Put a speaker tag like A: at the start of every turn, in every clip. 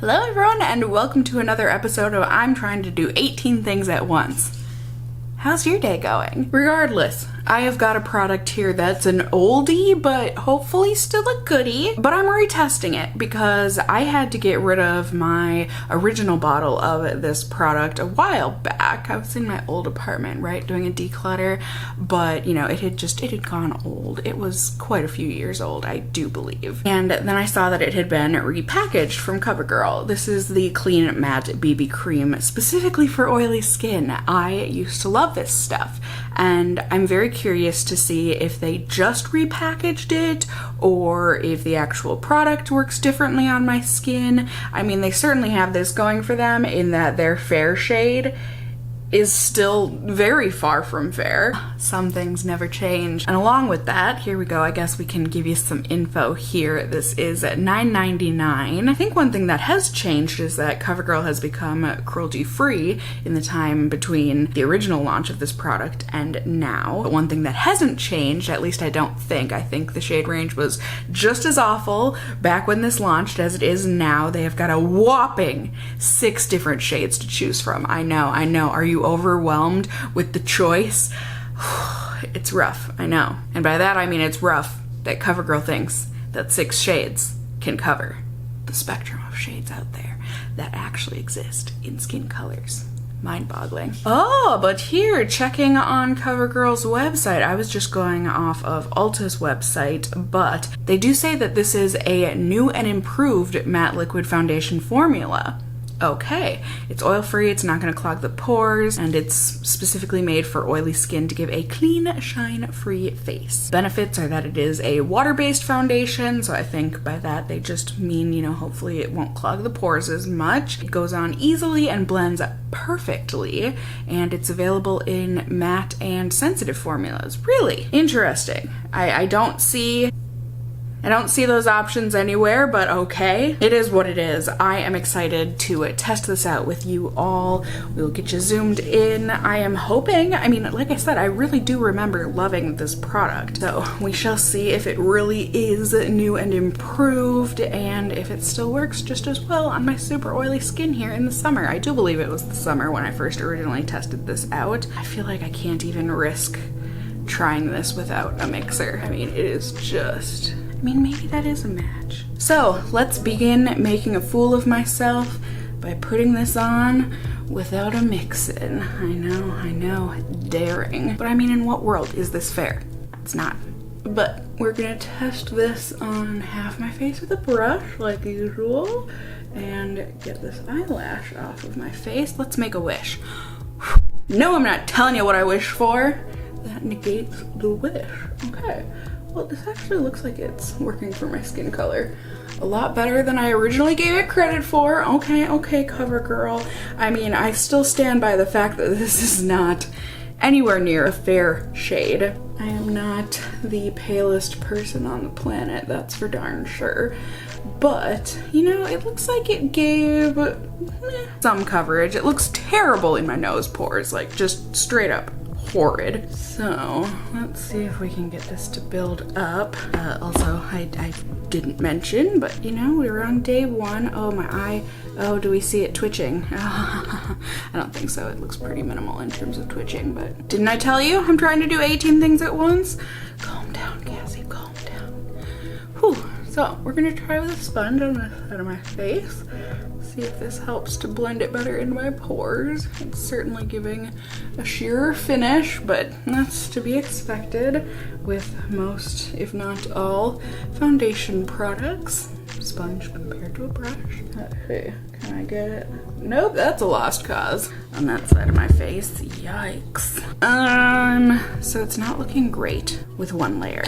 A: Hello everyone and welcome to another episode of I'm trying to do 18 things at once. How's your day going? Regardless, I have got a product here that's an oldie, but hopefully still a goodie. But I'm retesting it because I had to get rid of my original bottle of this product a while back. I was in my old apartment, right, doing a declutter, but you know, it had gone old. It was quite a few years old, I do believe. And then I saw that it had been repackaged from CoverGirl. This is the Clean Matte BB Cream specifically for oily skin. I used to love this stuff, and I'm very curious to see if they just repackaged it or if the actual product works differently on my skin. I mean, they certainly have this going for them in that their fair shade is still very far from fair. Some things never change. And along with that, here we go, I guess we can give you some info here. This is at $9.99. I think one thing that has changed is that CoverGirl has become cruelty-free in the time between the original launch of this product and now. But one thing that hasn't changed, at least I don't think, I think the shade range was just as awful back when this launched as it is now. They have got a whopping 6 different shades to choose from. I know. Are you overwhelmed with the choice? It's rough, I know. And by that I mean it's rough that CoverGirl thinks that 6 shades can cover the spectrum of shades out there that actually exist in skin colors. Mind-boggling. Oh, but here, checking on CoverGirl's website, I was just going off of Ulta's website, but they do say that this is a new and improved matte liquid foundation formula. Okay, it's oil-free, it's not going to clog the pores, and it's specifically made for oily skin to give a clean, shine-free face. Benefits are that it is a water-based foundation, so I think by that they just mean, you know, hopefully it won't clog the pores as much. It goes on easily and blends perfectly, and it's available in matte and sensitive formulas. Really interesting. I don't see those options anywhere, but okay. It is what it is. I am excited to test this out with you all. We'll get you zoomed in. I am hoping, I mean, like I said, I really do remember loving this product. So we shall see if it really is new and improved and if it still works just as well on my super oily skin here in the summer. I do believe it was the summer when I first originally tested this out. I feel like I can't even risk trying this without a mixer. I mean, it is just... I mean, maybe that is a match. So let's begin making a fool of myself by putting this on without a mix-in. I know, daring. But I mean, in what world is this fair? It's not. But we're gonna test this on half my face with a brush, like usual, and get this eyelash off of my face. Let's make a wish. No, I'm not telling you what I wish for. That negates the wish. Okay. Well, this actually looks like it's working for my skin color a lot better than I originally gave it credit for. Okay, CoverGirl. I mean, I still stand by the fact that this is not anywhere near a fair shade. I am not the palest person on the planet, that's for darn sure. But, you know, it looks like it gave some coverage. It looks terrible in my nose pores, like just straight up horrid. So let's see if we can get this to build up. Also, I didn't mention, but you know, we were on day 1. Oh, my eye. Oh, do we see it twitching? I don't think so. It looks pretty minimal in terms of twitching, but didn't I tell you I'm trying to do 18 things at once? Calm down, Cassie, calm down. Whew. So we're gonna try with a sponge on the side of my face. See if this helps to blend it better into my pores. It's certainly giving a sheerer finish, but that's to be expected with most, if not all, foundation products. Sponge compared to a brush. Hey, can I get it? Nope, that's a lost cause on that side of my face. Yikes. So it's not looking great with one layer.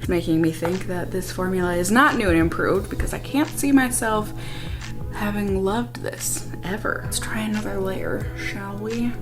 A: Making me think that this formula is not new and improved because I can't see myself having loved this ever. Let's try another layer, shall we?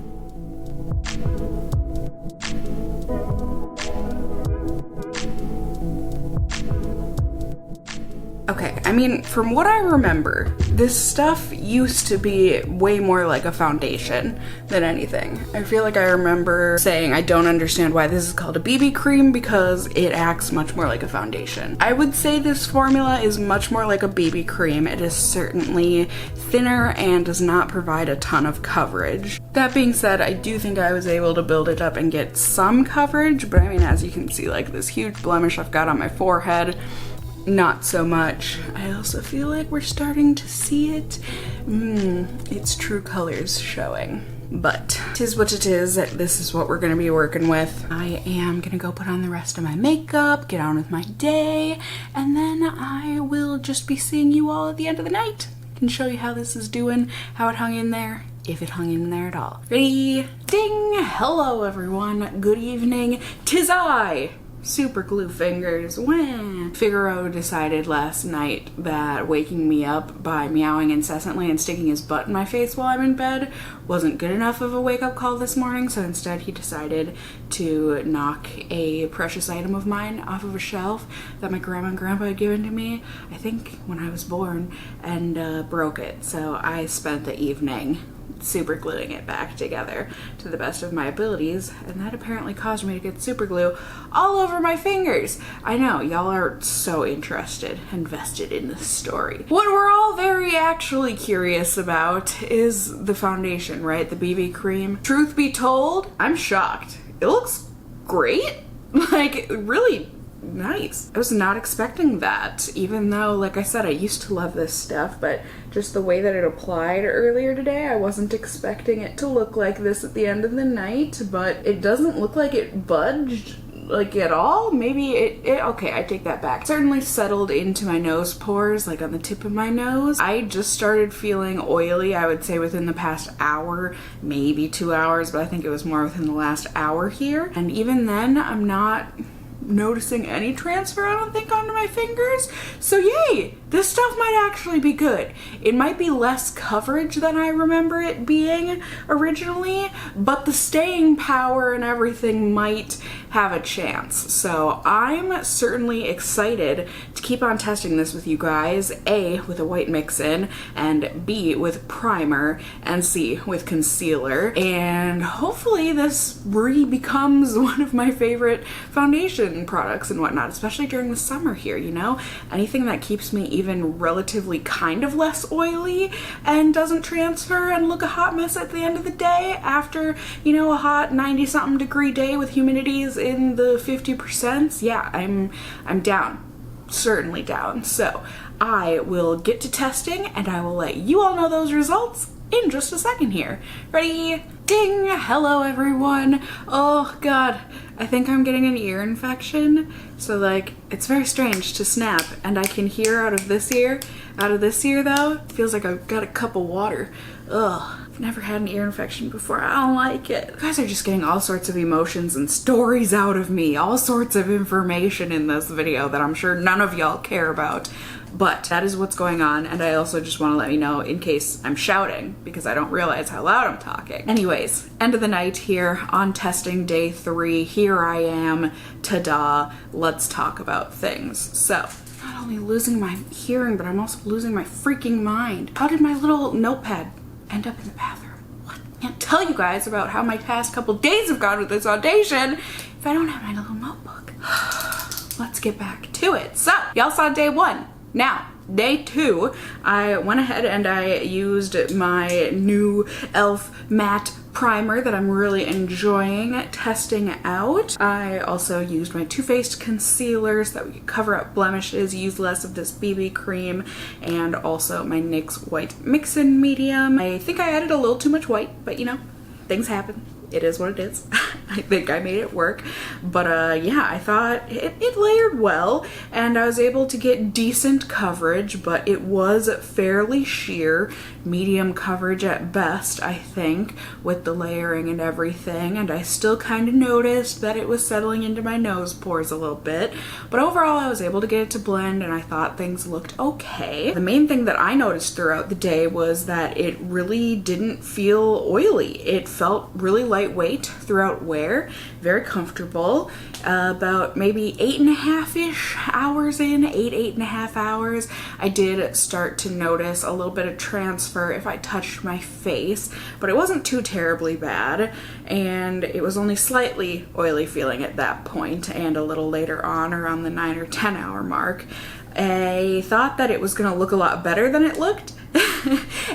A: Okay, I mean, from what I remember, this stuff used to be way more like a foundation than anything. I feel like I remember saying I don't understand why this is called a BB cream because it acts much more like a foundation. I would say this formula is much more like a BB cream. It is certainly thinner and does not provide a ton of coverage. That being said, I do think I was able to build it up and get some coverage, but I mean, as you can see, like this huge blemish I've got on my forehead, not so much. I also feel like we're starting to see it. Its true colors showing. But it is what it is. This is what we're gonna be working with. I am gonna go put on the rest of my makeup, get on with my day, and then I will just be seeing you all at the end of the night. I can show you how this is doing, how it hung in there, if it hung in there at all. Ready? Ding! Hello everyone, good evening. 'Tis I, Super Glue Fingers. Figaro decided last night that waking me up by meowing incessantly and sticking his butt in my face while I'm in bed wasn't good enough of a wake-up call this morning, so instead he decided to knock a precious item of mine off of a shelf that my grandma and grandpa had given to me, I think when I was born, and broke it. So I spent the evening super gluing it back together to the best of my abilities, and that apparently caused me to get super glue all over my fingers. I know, y'all are so invested in this story. What we're all very actually curious about is the foundation, right? The BB cream. Truth be told, I'm shocked. It looks great. Like, really nice. I was not expecting that, even though, like I said, I used to love this stuff, but just the way that it applied earlier today, I wasn't expecting it to look like this at the end of the night, but it doesn't look like it budged like at all. Maybe okay, I take that back. It certainly settled into my nose pores, like on the tip of my nose. I just started feeling oily, I would say within the past hour, maybe 2 hours, but I think it was more within the last hour here. And even then, I'm not noticing any transfer, I don't think, onto my fingers. So yay, this stuff might actually be good. It might be less coverage than I remember it being originally, but the staying power and everything might have a chance. So I'm certainly excited to keep on testing this with you guys, A, with a white mix-in, and B, with primer, and C, with concealer, and hopefully this becomes one of my favorite foundation products and whatnot, especially during the summer here, you know? Anything that keeps me even relatively kind of less oily and doesn't transfer and look a hot mess at the end of the day after, you know, a hot 90-something degree day with humidities in the 50%. Yeah, I'm down. Certainly down. So I will get to testing and I will let you all know those results in just a second here. Ready? Ding! Hello everyone. Oh god, I think I'm getting an ear infection. So like, it's very strange to snap and I can hear out of this ear. Out of this ear though, it feels like I've got a cup of water. Ugh. I've never had an ear infection before. I don't like it. You guys are just getting all sorts of emotions and stories out of me. All sorts of information in this video that I'm sure none of y'all care about. But that is what's going on, and I also just want to let you know in case I'm shouting because I don't realize how loud I'm talking. Anyways, end of the night here on testing day 3. Here I am. Ta-da. Let's talk about things. So, not only losing my hearing, but I'm also losing my freaking mind. How did my little notepad end up in the bathroom? What? I can't tell you guys about how my past couple days have gone with this audition if I don't have my little notebook. Let's get back to it. So, y'all saw day 1. Now, day 2, I went ahead and I used my new e.l.f. matte primer that I'm really enjoying testing out. I also used my Too Faced concealer so that we could cover up blemishes, use less of this BB cream, and also my NYX white mix-in medium. I think I added a little too much white, but you know, things happen. It is what it is. I think I made it work. But yeah, I thought it layered well and I was able to get decent coverage, but it was fairly sheer, medium coverage at best, I think, with the layering and everything. And I still kind of noticed that it was settling into my nose pores a little bit. But overall, I was able to get it to blend and I thought things looked okay. The main thing that I noticed throughout the day was that it really didn't feel oily. It felt really lightweight throughout wear. wear. Very comfortable. About maybe 8.5-ish hours in, 8.5 hours, I did start to notice a little bit of transfer if I touched my face, but it wasn't too terribly bad, and it was only slightly oily feeling at that point, and a little later on around the 9 or 10 hour mark. I thought that it was gonna look a lot better than it looked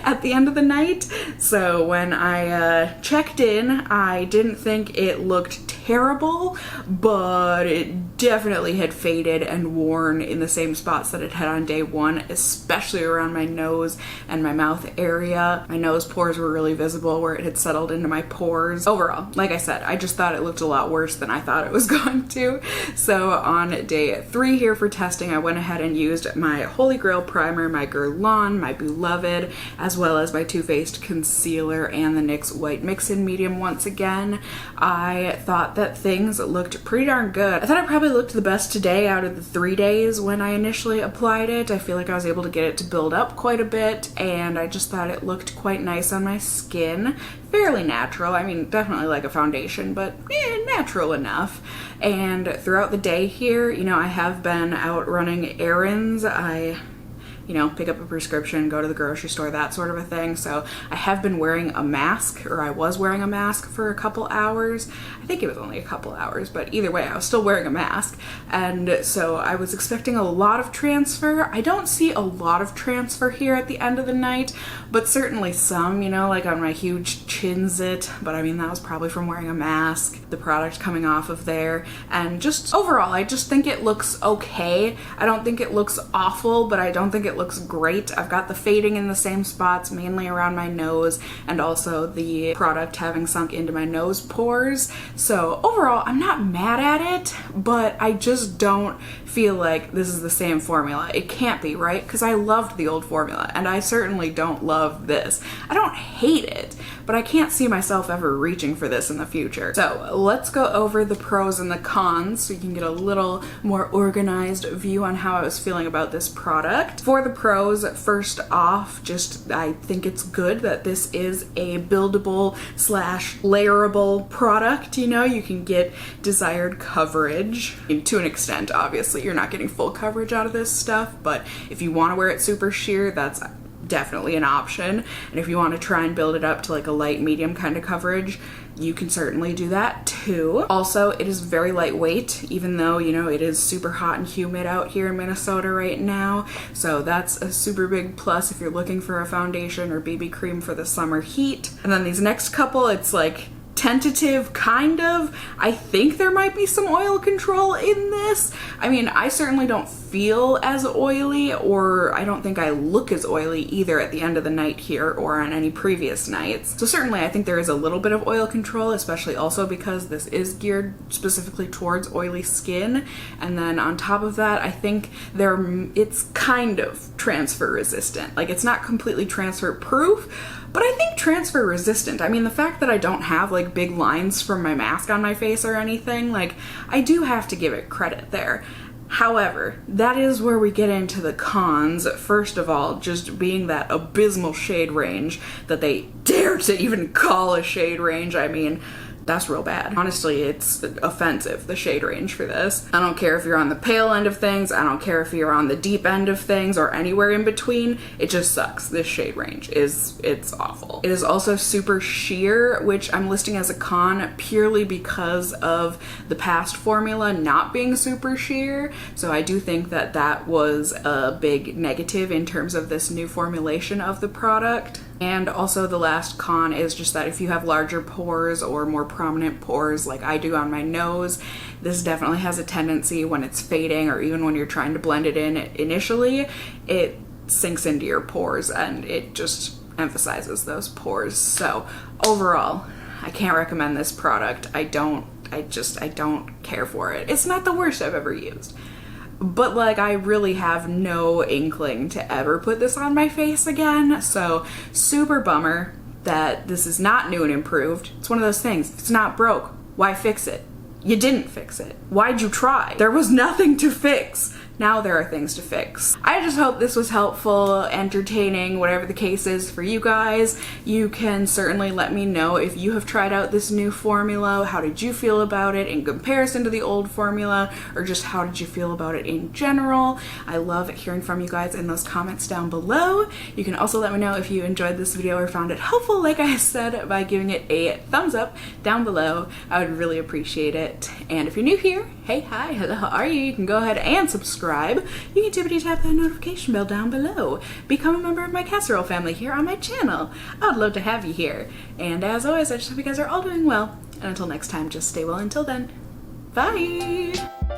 A: at the end of the night. So when I checked in, I didn't think it looked terrible, but it definitely had faded and worn in the same spots that it had on day one, especially around my nose and my mouth area. My nose pores were really visible where it had settled into my pores. Overall, like I said, I just thought it looked a lot worse than I thought it was going to. So on day 3 here for testing, I went ahead and used my Holy Grail primer, my Guerlain, my Beloved, as well as my Too Faced concealer and the NYX White Mix-In Medium once again. I thought that things looked pretty darn good. I thought it probably looked the best today out of the 3 days when I initially applied it. I feel like I was able to get it to build up quite a bit, and I just thought it looked quite nice on my skin. Fairly natural. I mean, definitely like a foundation, but natural enough. And throughout the day here, you know, I have been out running errands. You know, pick up a prescription, go to the grocery store, that sort of a thing. So I have been wearing a mask, or I was wearing a mask for a couple hours. I think it was only a couple hours, but either way, I was still wearing a mask. And so I was expecting a lot of transfer. I don't see a lot of transfer here at the end of the night, but certainly some, you know, like on my huge chin zit, but I mean, that was probably from wearing a mask, the product coming off of there. And just overall, I just think it looks okay. I don't think it looks awful, but I don't think it looks great. I've got the fading in the same spots, mainly around my nose, and also the product having sunk into my nose pores. So overall, I'm not mad at it, but I just don't feel like this is the same formula. It can't be, right? Because I loved the old formula, and I certainly don't love this. I don't hate it, but I can't see myself ever reaching for this in the future. So let's go over the pros and the cons so you can get a little more organized view on how I was feeling about this product. For the pros, first off, just I think it's good that this is a buildable / layerable product. You know, you can get desired coverage to an extent. Obviously, you're not getting full coverage out of this stuff, but if you want to wear it super sheer, that's definitely an option. And if you want to try and build it up to like a light medium kind of coverage, you can certainly do that too. Also, it is very lightweight, even though, you know, it is super hot and humid out here in Minnesota right now. So that's a super big plus if you're looking for a foundation or BB cream for the summer heat. And then these next couple, it's like tentative, kind of. I think there might be some oil control in this. I mean, I certainly don't feel as oily, or I don't think I look as oily either at the end of the night here or on any previous nights. So certainly I think there is a little bit of oil control, especially also because this is geared specifically towards oily skin. And then on top of that, I think it's kind of transfer resistant. Like, it's not completely transfer proof, but I think transfer resistant. I mean, the fact that I don't have like big lines from my mask on my face or anything, like, I do have to give it credit there. However, that is where we get into the cons. First of all, just being that abysmal shade range that they dare to even call a shade range. I mean, that's real bad. Honestly, it's offensive, the shade range for this. I don't care if you're on the pale end of things, I don't care if you're on the deep end of things or anywhere in between, it just sucks. This shade range it's awful. It is also super sheer, which I'm listing as a con purely because of the past formula not being super sheer. So I do think that that was a big negative in terms of this new formulation of the product. And also the last con is just that if you have larger pores or more prominent pores like I do on my nose, this definitely has a tendency when it's fading or even when you're trying to blend it in initially, it sinks into your pores and it just emphasizes those pores. So overall, I can't recommend this product. I don't care for it. It's not the worst I've ever used. But like, I really have no inkling to ever put this on my face again, so super bummer that this is not new and improved. It's one of those things, if it's not broke, why fix it? You didn't fix it. Why'd you try? There was nothing to fix. Now there are things to fix. I just hope this was helpful, entertaining, whatever the case is for you guys. You can certainly let me know if you have tried out this new formula. How did you feel about it in comparison to the old formula, or just how did you feel about it in general? I love hearing from you guys in those comments down below. You can also let me know if you enjoyed this video or found it helpful, like I said, by giving it a thumbs up down below. I would really appreciate it. And if you're new here, hey, hi, hello, how are you? You can go ahead and subscribe. You can tippity tap that notification bell down below. Become a member of my casserole family here on my channel. I would love to have you here. And as always, I just hope you guys are all doing well. And until next time, just stay well until then. Bye!